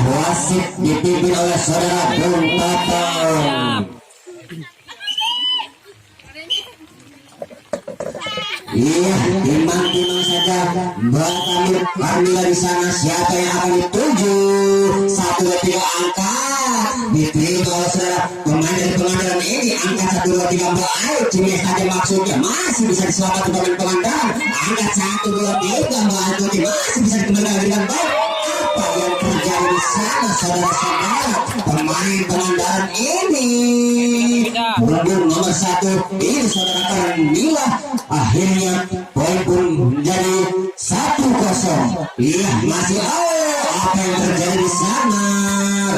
wasit dipimpin oleh saudara Bung Tatang. Iya, timbang-timbang saja Mbak Kamila di sana. Siapa yang akan dituju? 1, 2, 3 angkat diterima oleh saudara pemain dari pengandaran ini. Angkat 1, 2, 3 Mbak Ayu. Cimi saja maksudnya masih bisa diselamatkan pemain pengandaran. Angkat 1, 2, 3 Mbak Ayu masih bisa dikembalikan dengan baik. Apa yang terjadi di sana saudara-saudara? Pemain pengandaran ini mundur nomor 1 ini saudara Kamila. Akhirnya poin pun menjadi 1-0. Iya, masih apa yang terjadi di sana?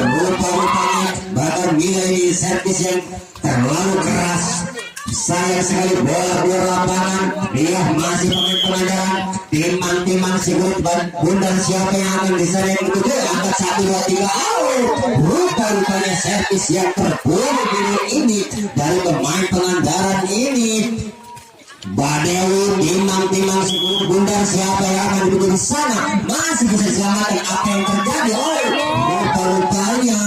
Rupa-rupanya bahkan Mila ini servis yang terlalu keras. Sayang sekali bola keluar lapangan. Iya, masih pemain pengandaran. Timang-timang Sigurd Bundar. Siapa yang akan disana yang kedua? Angkat 1, 2, 3 Rupa-rupanya servis yang terburuk ini dari pemain pengandaran ini. Badewi, timang-timang Sigurd Bundar. Siapa yang akan duduk di sana? Masih bisa diselamatkan. Apa yang terjadi? Rupa-rupanya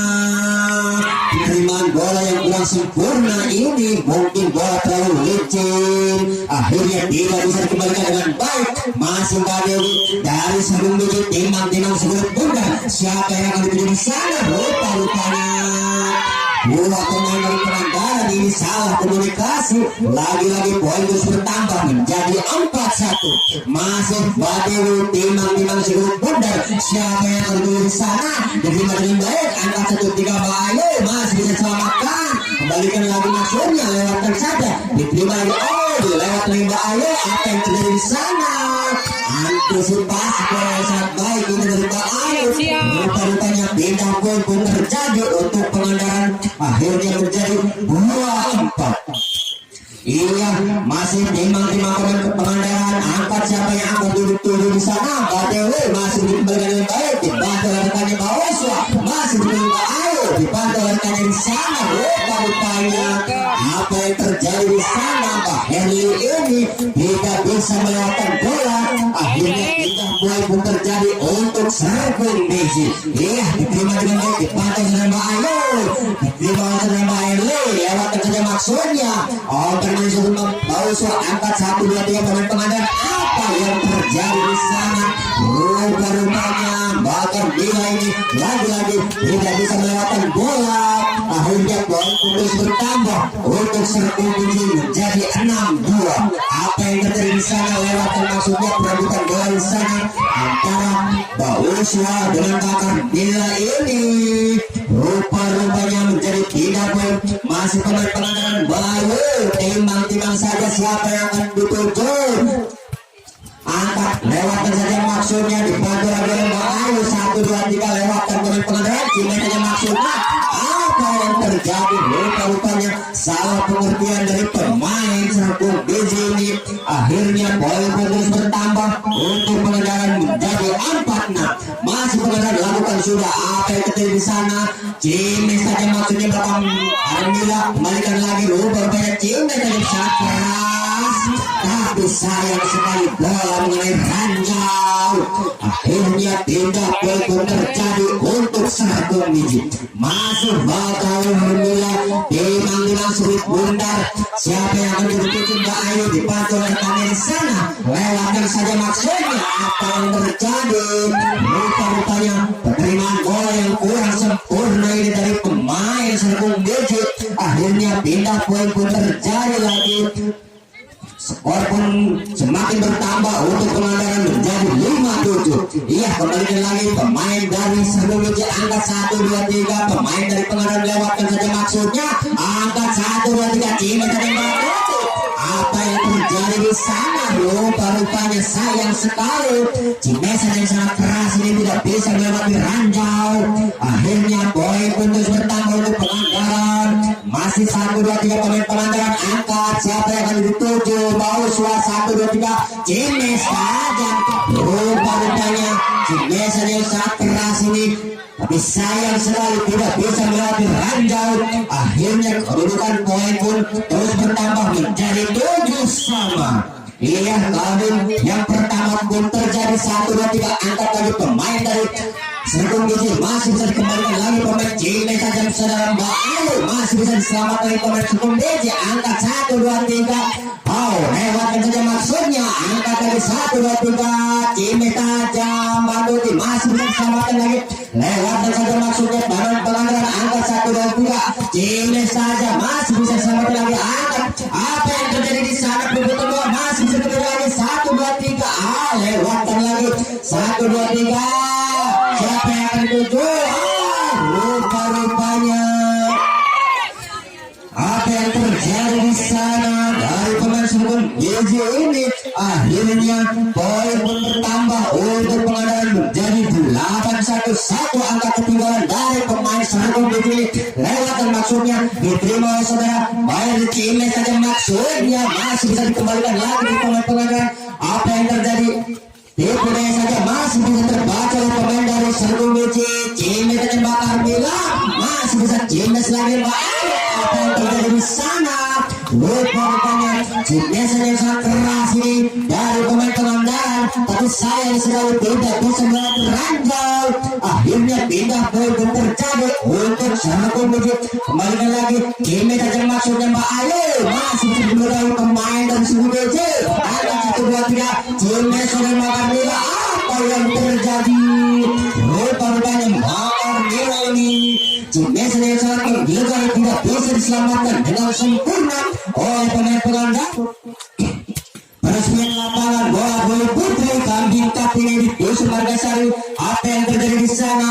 penerimaan bola yang kurang sempurna ini. Mungkin bola terlalu licin. Akhirnya tidak bisa dikembalikan dengan baik. Masih Badewi dari sebelum biji timang-timang Sigurd Bundar. Siapa yang akan duduk di sana? Rupa-rupanya dua pemain dari pengandaran ini salah komunikasi. Lagi-lagi poin terus bertambah menjadi 4-1. Masih Badewi timang-timang Sigurd Bundar. Siapa yang akan duduk di sana? Diterima dengan baik. Angkat 1, 3 Bayu masih bisa selamatkan. Kembalikan lagi maksudnya, lewatkan saja. Diterima lagi lewat lagi Bayu. Apa yang terjadi di sana? Antisipasi bola yang sangat baik ini dari Bayu. Rupa-rupanya pindah poin pun terjadi untuk pengandaran. Akhirnya menjadi 2-4. Iya, masih timang-timang pengandaran. Angkat siapa yang akan duduk di sana? Badewi masih dikembalikan dengan baik. Dibantu oleh rekannya Bawaswa. Masih diterima Ayu. Dibantu oleh rekannya di sana. Rupa-rupanya apa yang terjadi di sana? Mbak Herli ini tidak bisa melewatkan bola. Akhirnya pindah poin pun terjadi untuk Serpong Biji. Iya, diterima dengan baik. Dibantu oleh Mbak Ayu. Diterima oleh Mbak Herli. Lewatkan saja maksudnya. Bawaswa angkat 1, 2, 3 pemain pengandaran. Apa yang terjadi di sana? Rupa-rupanya bahkan Mila ini lagi-lagi tidak bisa melewatkan bola. Akhirnya poin terus bertambah untuk Serpong Biji menjadi 6-2. Apa yang terjadi di sana? Lewatkan maksudnya perebutan bola di sana antara Bawaswa dengan bahkan Mila ini. Rupa-rupanya menjadi 3 poin. Masih pemain pengandaran Bayu. Timbang-timbang saja siapa yang akan dituju. Angkat lewatkan saja maksudnya. Dibantu lagi oleh Bayu. 1, 2, 3 lewatkan pemain pengandaran. Cuma saja maksudnya. Apa yang terjadi? Rupa-rupanya salah pengertian dari pemain Serpong Biji ini. Akhirnya poin terus bertambah untuk pengandaran menjadi 4-6. Masih pengandaran lakukan sudah apa yang terjadi di sana. Cimi saja maksudnya belakang Kamila. Kembalikan lagi. Rupa-rupanya Cimi saja sangat keras. Tapi sayang sekali bola mengenai ranjau. Akhirnya tidak poin terjadi untuk Serpong Biji. Masih bakal Kamila. Timang-timang Sigurd Bundar. Siapa yang akan dituju? Mbak Ayu dibantu oleh rekannya di sana. Lewatkan saja maksudnya. Apa yang terjadi? Rupa-rupanya penerimaan bola yang kurang sempurna ini dari pemain Serpong Biji. Akhirnya pindah poin pun terjadi lagi. Skor pun semakin bertambah untuk pengandaran menjadi 5-7. Iya, kembalikan lagi pemain dari Serpong Biji. Angkat 1, 2, 3 pemain dari pengandaran lewatkan saja maksudnya. Angkat 1, 2, 3 Cimi tadi. Apa yang terjadi di sana? Rupa-rupanya sayang sekali. Cimesan yang sangat keras ini tidak bisa melewati ranjau. Akhirnya poin pun terus bertambah untuk pengandaran. Masih 1, 2, 3 pemain pengandaran. Angkat siapa yang akan dituju? Bawaswa 1, 2, 3 Cimes saja. Rupa-rupanya Cimesan yang sangat keras ini tapi sayang sekali tidak bisa melewati ranjau. Akhirnya kedudukan poin pun terus bertambah menjadi 7-sama. Iya, Kalvin yang pertama pun terjadi 1, 2, 3 angkat lagi pemain dari Sergong Gigi masih bisa dikembalikan lagi pemain Cime saja saudara Mbak Ayu masih bisa diselamatkan lagi pemain Sergong Gigi angkat 1 2 3. Oh lewatkan saja maksudnya angkat dari 1 2 3 Cime saja Mbak Duti masih bisa diselamatkan lagi lewatkan saja maksudnya pelanggaran angkat 1 2 3 Cime saja masih bisa diselamatkan lagi angkat apa yang terjadi di sana begitu masih bisa terjadi lagi 1 2 3 lewatkan lagi 1 2 3 siapa yang akan dituju? Rupa-rupanya apa yang terjadi di sana dari pemain Sergong Gigi ini akhirnya poin pun bertambah untuk pengadaan menjadi 8-1 angka ketinggalan dari pemain Sergong Gigi lewatkan maksudnya diterima oleh saudara bayar di Cime saja maksudnya masih bisa dikembalikan lagi di pemain pengadaan apa yang terjadi Dipudaya saja masih bisa terbaca oleh pemain dari Sergong Gigi Cime dan bakar bilang masih bisa Cime lagi apa yang terjadi di sana rupanya Cime yang sangat keras ini dari pemain Pangandaran tapi sayang sekali tidak bisa melihat ranjau akhirnya pindah poin terjadi untuk Sergong Gigi kembalikan lagi Cime saja maksudnya Mbak Ayu masih bisa pemain dari Sergong Gigi ada 1 2 3 Cime sudah makan nila apa yang terjadi rupanya makan nila ini Cime yang sangat tergelegar tidak bisa diselamatkan dengan sempurna oleh pemain Pangandaran peresmian lapangan bola voli putri Kambing Cup ini di Dusun Margasari apa yang terjadi di sana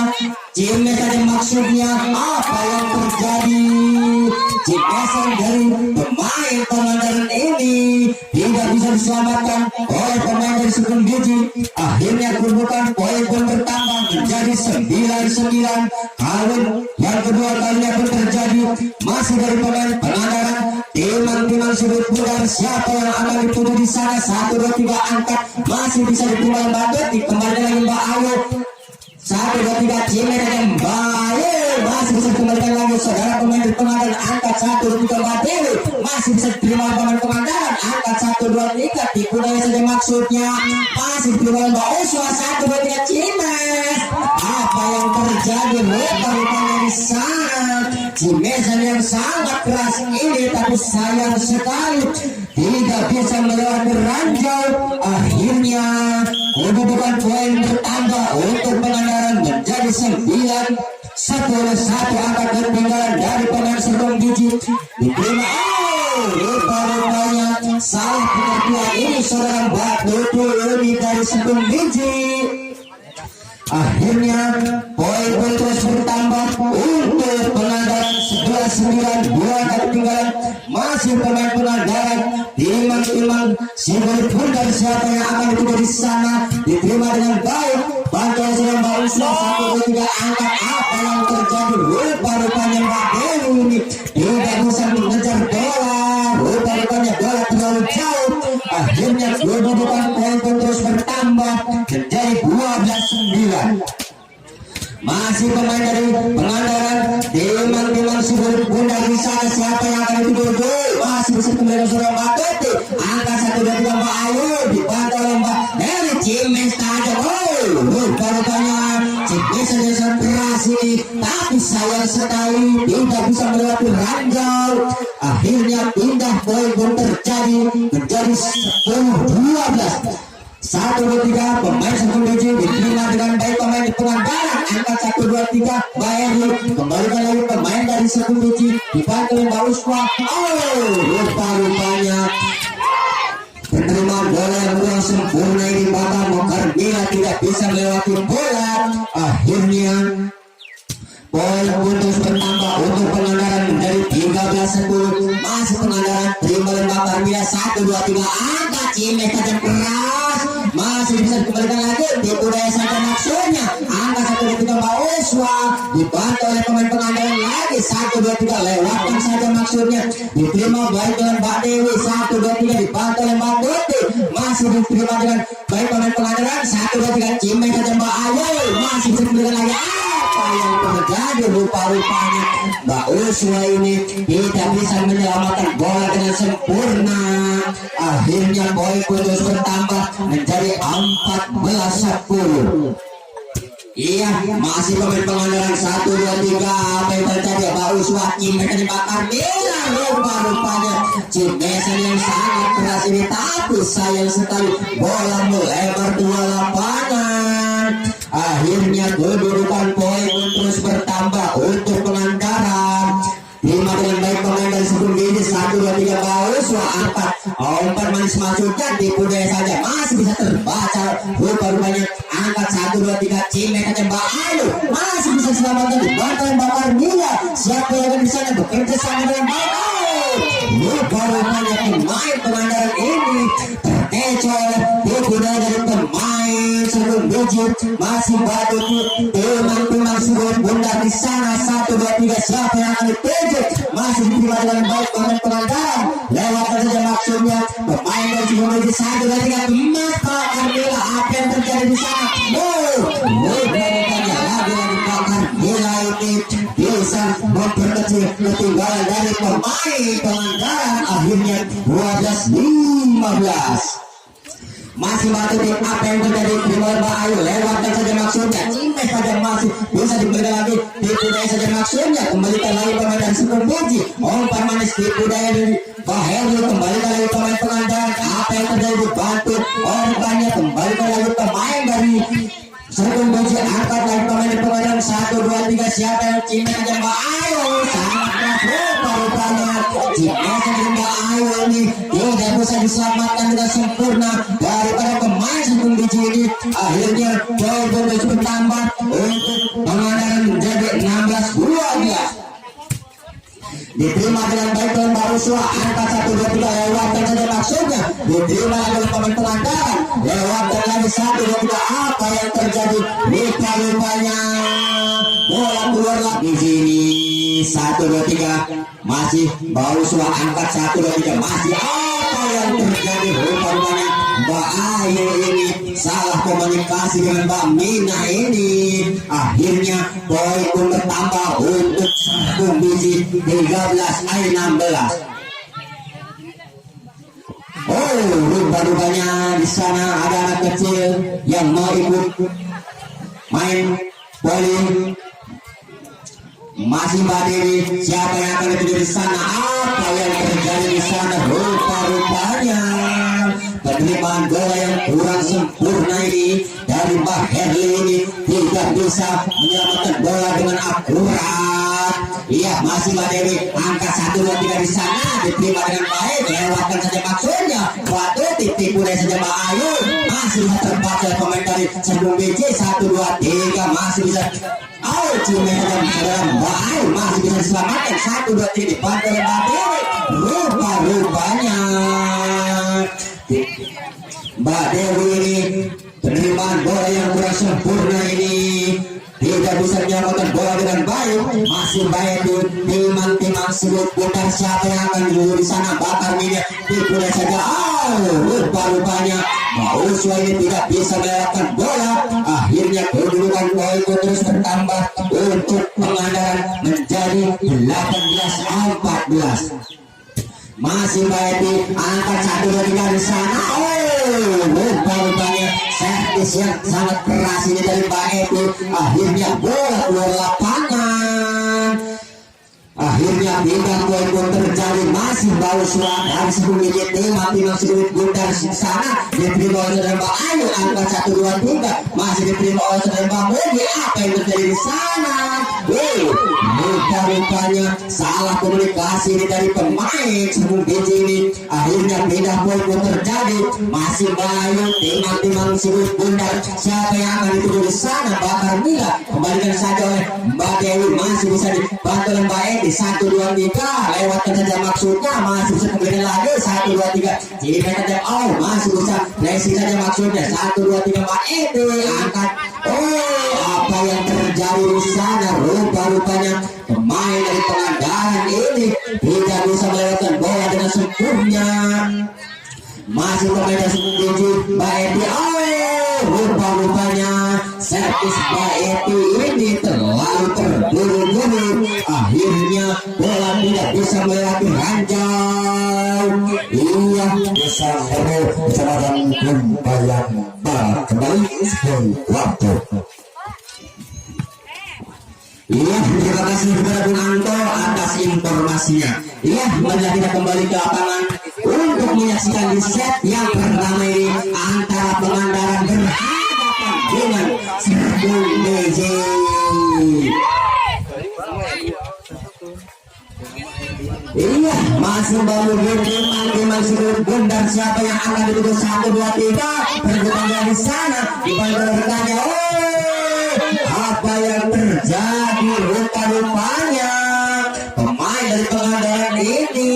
Cime saja maksudnya apa yang terjadi Cipesan dari pemain Pangandaran ini tidak bisa diselamatkan oleh pemain dari Sergong Gigi akhirnya kedudukan poin pun bertambah menjadi 9-9 kali yang kedua kalinya pun terjadi masih dari pemain Pangandaran timang sudut bulan siapa yang akan dituduh di sana 1 2 3 angkat masih bisa ditimbang Mbak Duti kembali lagi Mbak Ayu 1 2 3 Cime dan Mbak Ayu masih bisa dikembalikan lagi saudara pemain di Pangandaran angkat 1 2 3 Mbak Dewi masih bisa diterima pemain Pangandaran angkat 1 2 3 dipudaya saja maksudnya masih diterima Mbak Uswa 1 2 3 Cime apa yang terjadi rupanya di sana Cime yang sangat keras ini tapi sayang sekali tidak bisa melewati ranjau akhirnya kedudukan poin bertambah untuk Pangandaran menjadi 9-10 angka ketinggalan dari pemain Sergong Gigi diterima rupanya salah pengertian ini seorang Mbak Dutu ini dari Sergong Gigi akhirnya poin terus bertambah untuk Pangandaran 11-9 dua ketinggalan masih pemain Pangandaran timang simbol pun dari siapa yang akan dituju di sana diterima dengan baik bantuan sudah Mbak Usma 1 2 3 angkat apa yang terjadi rupanya Mbak Dewi ini tidak bisa mengejar bola rupanya bola terlalu jauh akhirnya kedudukan poin terus bertambah menjadi 12-9 masih pemain dari Pangandaran timang simbol pun dari sana siapa yang akan dituju masih bisa kembali sudah Mbak Duti angka 1 2 3 Mbak Ayu dibantu oleh Mbak Dewi Cime saja rupanya Cime saja keras ini tapi sayang sekali tidak bisa melewati ranjau akhirnya pindah poin pun terjadi menjadi 10-12 1 2 3 pemain Sergong Gigi diterima dengan baik pemain di Pangandaran angka 1 2 3 bayar kembalikan lagi pemain dari Sergong Gigi dibantu oleh Mbak Uswa rupanya penerima bola yang kurang sempurna ini Bapak Mokardila tidak bisa melewati bola akhirnya poin putus bertambah untuk Pangandaran menjadi 13-10 masih Pangandaran terima lembah Mokardila 1 2 3 angka Cime saja keras masih bisa dikembalikan lagi dipudaya saja maksudnya angka 1 2 3 Mbak Uswa dibantu oleh pemain Pangandaran lagi 1 2 3 lewatkan saja maksudnya diterima baik dengan Mbak Dewi 1 2 3 dibantu oleh Mbak Duti masih diterima dengan baik pemain Pangandaran 1 2 3 Cime saja Mbak Ayu masih bisa dikembalikan lagi apa yang terjadi rupanya Mbak Uswa ini tidak bisa menyelamatkan bola dengan sempurna akhirnya poin putus bertambah menjadi 14-10 Iya, masih pemain pengandalan 1, 2, 3. Apa yang terjadi? Baru Suwaki mereka dibakar bila rupa-rupanya Cimesan yang sangat keras ini, tapi sayang sekali bola melebar dua lapangan. Akhirnya kedudukan poin terus bertambah untuk pengandaran. 5 dengan baik pengandaran sebelum ini 1, 2, 3 Bauswa angkat umpan manis masukkan di budaya saja masih bisa terbaca rupa-rupanya angkat 1, 2, 3 Cimek tembak Ayu masih bisa selamatkan di bantalan bakar Mila. Siapa yang akan di sana bekerja sama dengan baik? Rupa-rupanya pemain pengandaran ini terkecoh di budaya dari pemain sebelum biji masih batu teman-teman sebelum bunda di sana 1, 2, 3 siapa yang akan dituju masih diterima dengan baik pemain pengandaran lewat saja maksudnya pemain dari sebelum biji 1, 2, 3 maka Armila apa yang terjadi di sana bukannya lagi bakar Mila ini bisa memperkecil ketinggalan dari pemain pengandaran akhirnya 12-15 masih batu di apa yang terjadi di Mbak Ayu lewatkan saja maksudnya Cimek saja masih bisa diberikan lagi di budaya saja maksudnya kembalikan lagi pemain dan sebelum biji umpan manis di budaya dari Pak Herli kembalikan lagi pemain pengandaran apa yang terjadi dibantu umpannya kembalikan lagi pemain dari sebelum biji angkat lagi pemain pengandaran 1, 2, 3 siapa yang Cimek saja Mbak Ayu sangat keras rupa-rupanya Cimek saja Mbak Ayu ini tidak bisa diselamatkan dengan sempurna daripada pemain sebelum biji ini akhirnya poin terus bertambah untuk pengandaran menjadi 16-12 diterima dengan baik oleh Bauswa angkat 1, 2, 3 lewatkan saja maksudnya diterima oleh pemain pengandaran lewatkan lagi 1, 2, 3 apa yang terjadi lupa-lupanya bola keluar lagi di sini 1, 2, 3 masih Bauswa angkat 1, 2, 3 masih apa yang terjadi rupanya Mbak Ayu ini salah komunikasi dengan Mbak Mina ini akhirnya poin pun bertambah untuk satu biji 13-16 rupanya di sana ada anak kecil yang mau ikut main voli masih Mbak Dewi siapa yang akan dituju di sana apa yang terjadi di sana rupa-rupanya penerimaan bola yang kurang sempurna ini dari Mbak Herli ini tidak bisa menyelamatkan bola dengan akurat. Iya masih Mbak Dewi angka 1, 2, 3 di sana diterima dengan baik lewatkan saja maksudnya waktu tipu dari saja Mbak Ayu masih bisa terbaca pemain dari sebelum biji 1, 2, 3 masih bisa Cimek dan Mbak Ayu masih bisa diselamatkan 1, 2, 3 dibantu oleh Mbak Dewi rupa-rupanya Mbak Dewi ini penerimaan bola yang kurang sempurna ini tidak bisa menyelamatkan bola dengan baik masih baik di timang-timang sebut putar siapa yang akan dulu di sana bakar minyak dipulai saja rupa-rupanya Bauswa ini tidak bisa melewatkan bola akhirnya kedudukan poin terus bertambah untuk pengandaran menjadi 18-14 masih baik di angka 1, 2, 3 di sana rupa-rupanya servis yang sangat keras ini dari Mbak Eti akhirnya bola keluar lapangan akhirnya bintang poin pun terjadi masih Bauswa dari sebelum ini timang sedikit bundar di sana diterima oleh saudara Mbak Ayu angka 1, 2, 3 masih diterima oleh saudara Mbak Mudi apa yang terjadi di sana rupa-rupanya salah komunikasi ini dari pemain sebelum biji ini akhirnya pindah poin pun terjadi masih Mbak Ayu timang sedikit bundar siapa yang akan dituju di sana bakar Mila kembalikan saja oleh Mbak Dewi masih bisa dibantu oleh Mbak Edi 1, 2, 3 lewatkan saja maksudnya masih bisa kembali lagi 1, 2, 3 jadi mereka jam masih bisa racing saja maksudnya 1, 2, 3 Mbak Edi angkat apa yang terjadi di sana rupa-rupanya pemain dari pengandaran ini tidak bisa melewatkan bola dengan sempurna masih pemain dari sebelum Mbak Edi rupa-rupanya servis Mbak Eti ini terlalu terburu-buru akhirnya bola tidak bisa melewati ranjau iya bisa bersama dengan kumpayan kembali waktu Iya, terima kasih kepada Bung Anto atas informasinya. Iya, mari kita kembali ke lapangan untuk menyaksikan di set yang pertama ini antara Pangandaran berhadapan dengan Serpong DJ. Iya, masih baru masih berbundar siapa yang akan duduk 1, 2, 3 pergerakan di sana di bawah rekannya. Apa yang terjadi rupa-rupanya pemain dari Pangandaran ini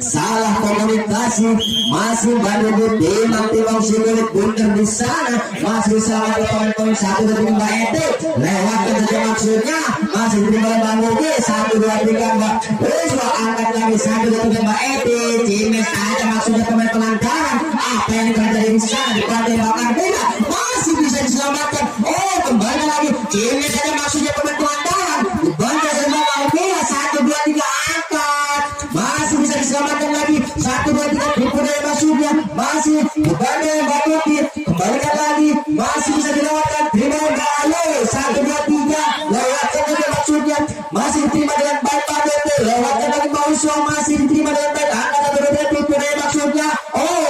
salah komunikasi, masih baru timang sikulit bundar di sana, masih sama pemain 1, 2, 3 Mbak Eti lewat saja maksudnya, masih diterima Bang Mugi 1, 2, 3 Mbak Rizwa angkat lagi 1, 2, 3 Mbak Eti cimes aja maksudnya pemain Pangandaran. Apa yang terjadi di sana di Pantai Bakar Beda masih bisa diselamatkan. Kembali lagi cimes aja maksudnya pemain Pangandaran dibantu sama Bang Mugi 1, 2, 3 angkat masih bisa diselamatkan lagi 1, 2, 3 tipu dari maksudnya masih dibantu Mbak Mugi kembalikan lagi masih bisa dilewatkan terima Mbak Ayu 1, 2, 3 lewatkan lagi maksudnya masih diterima dengan baik Pak Bete lewatkan lagi Mbak Uswa masih diterima dengan baik angkat 1, 2, 3 tipu dari maksudnya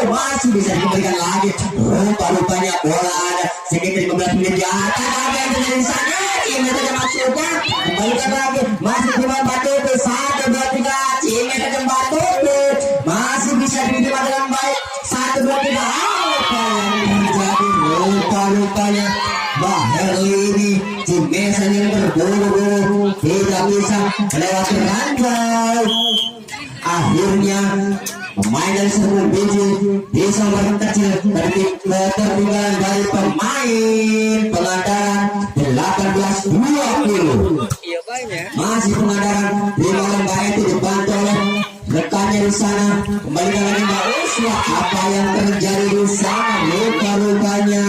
masih bisa dikembalikan lagi rupa-rupanya bola ada sekitar 15 menit di atas apa yang terjadi di sana Cimet aja maksudnya kembalikan lagi masih diterima Mbak Bete 1, 2, 3 Cimet aja Mbak Bete masih bisa diterima dengan baik 1, 2, 3 apa yang terjadi rupa-rupanya Mbak Herli ini Cimesan yang berburu-buru tidak bisa melewati rantai akhirnya pemain dari Serpong biji bisa berkecil tertinggalan dari pemain Pangandaran 18-20 masih Pangandaran di malam baik itu dibantu oleh rekannya di sana kembali lagi Mbak Uswa apa yang terjadi di sana rupa-rupanya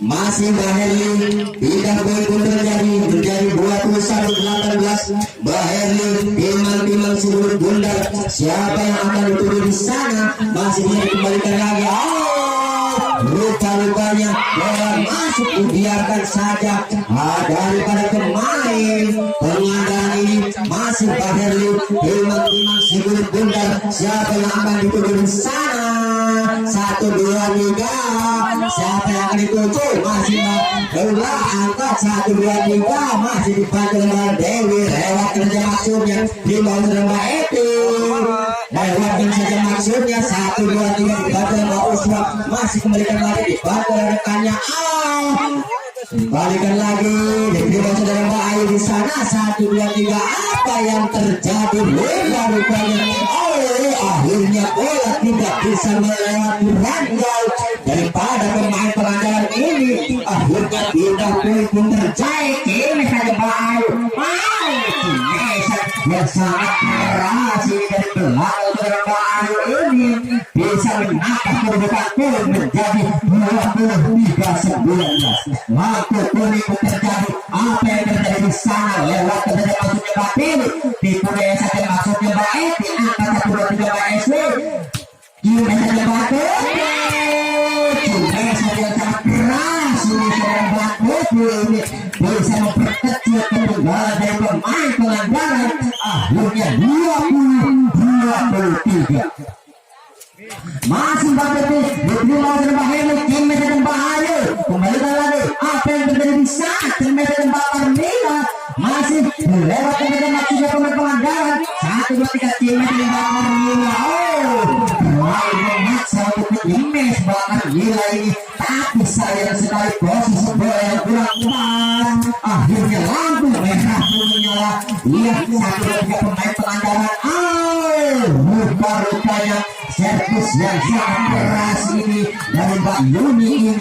masih Mbak Herli tidak begitu menjadi 21-18 Mbak Herli timang seluruh bundar siapa yang akan dituduh di sana masih bisa dikembalikan lagi rupa-rupanya bola masuk dibiarkan saja daripada pemain Pangandaran ini masih Mbak Herli timang seluruh bundar siapa yang akan dituduh di sana 1, 2, 3 siapa yang akan dituju masih Mbak angkat 1, 2, 3 masih dibantu Mbak Dewi lewat kerja maksudnya di bawah Mbak Eti lewatkan saja maksudnya 1, 2, 3 dibantu Mbak Uswa masih kembalikan lagi dibantu rekannya balikan lagi diterima saudara Mbak Ayu di sana 1, 2, 3 apa yang terjadi rupa-rupanya akhirnya bola tidak bisa melewati rantai daripada pemain Pangandaran ini akhirnya tidak pun terjadi ini saja Mbak Ayu yang sangat keras ini dari belakang Mbak Ayu ini bisa menangkap kedudukan pun menjadi 23-19 waktu kuning terjadi apa yang terjadi di sana lewat terjadi maksudnya Mbak Dewi tipu daya saja maksudnya Mbak Eti angkat 1, 2, 3 Mbak Eswi gimana saja Mbak Dewi cuma saja sangat keras ini saudara Mbak Dewi bisa memperkecil ketinggalan dari pemain Pangandaran akhirnya 20-23 masih Mbak Dewi diterima oleh Mbak Hemi Cimet dan Mbak Ayu kembalikan lagi apa yang terjadi di sana Cimet dan Mbak Armina masih melewatkan dengan maksudnya pemain Pangandaran 1, 2, 3 Cimet dan Mbak Armina terlalu memaksa untuk Cimet Mbak Armina ini tapi sayang sekali posisi bola yang kurang pas akhirnya lampu merah menyala lihat 1, 2, 3 pemain Pangandaran rupa-rupanya servis yang sangat keras ini dari Mbak Yuni ini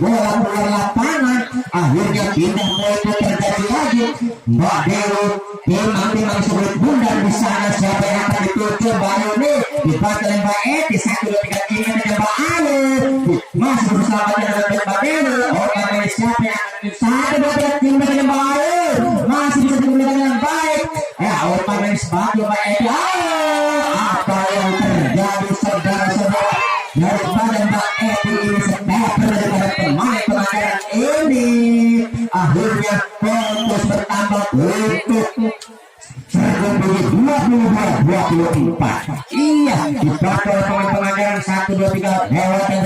bola keluar lapangan akhirnya pindah itu terjadi lagi Mbak Dewi timang sulit bundar di sana siapa yang akan dituju Mbak Yuni dibantu oleh Mbak Eti 1, 2, 3 ini dengan Mbak Ayu masih bersama dengan Mbak Dewi ini siapa yang akan 1, 2, 3 tim dengan Mbak Ayu masih bisa digunakan dengan baik Open sebagai Mbak Eti apa yang terjadi saudara-saudara daripada Mbak Eti ini setelah daripada pemain pelajaran ini akhirnya fokus bertambah untuk 22-24. Iya, dipakai pemain pelajaran 1, 2, 3 lewat yang